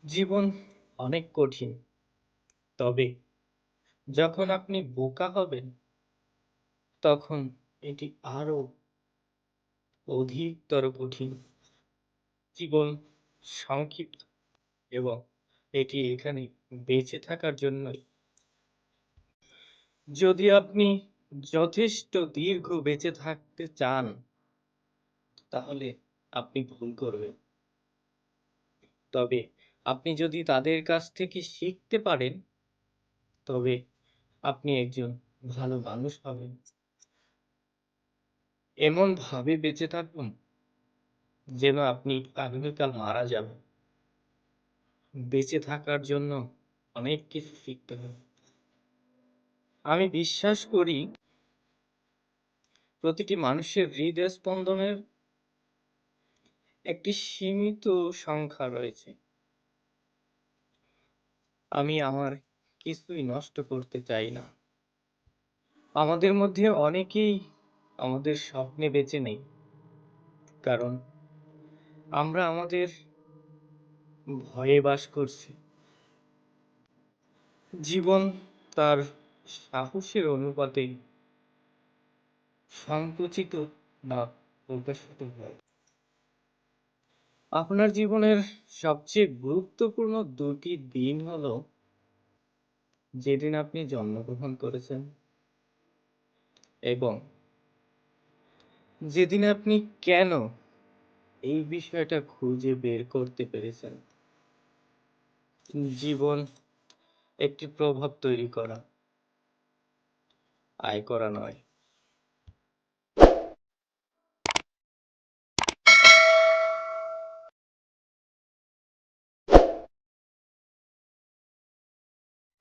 জীবন অনেক কঠিন। তবে যখন আপনি বোকা হবেন, তখন এটি আরো অধিকতর কঠিন। জীবন সংক্ষিপ্ত এবং এটি এখানে বেঁচে থাকার জন্যই। যদি আপনি যথেষ্ট দীর্ঘ বেঁচে থাকতে চান, তাহলে আপনি ভুল করবেন। তবে আপনি যদি তাদের কাছ থেকে শিখতে পারেন, তবে আপনি একজন ভালো মানুষ হবেন। এমনভাবে বেঁচে থাকুন যেন আপনি আগামীকাল মারা যাবেন। বেঁচে থাকার জন্য অনেক কিছু শিখতে হবে। আমি বিশ্বাস করি প্রতিটি মানুষের হৃদস্পন্দনের একটি সীমিত সংখ্যা রয়েছে। আমি আমার কিছুই নষ্ট করতে চাই না। আমাদের মধ্যে অনেকেই আমাদের স্বপ্নে বেঁচে নেই, কারণ আমরা আমাদের ভয়ে বাস করছি। জীবন তার সাহসের অনুপাতে সংকুচিত বা প্রকাশিত হয়। আপনার জীবনের সবচেয়ে গুরুত্বপূর্ণ দুটি দিন হলো যেদিন আপনি জন্মগ্রহণ করেছেন এবং যেদিন আপনি কেন এই বিষয়টা খুঁজে বের করতে পেরেছেন। জীবন একটি প্রভাব তৈরি করা, আয় করা নয়।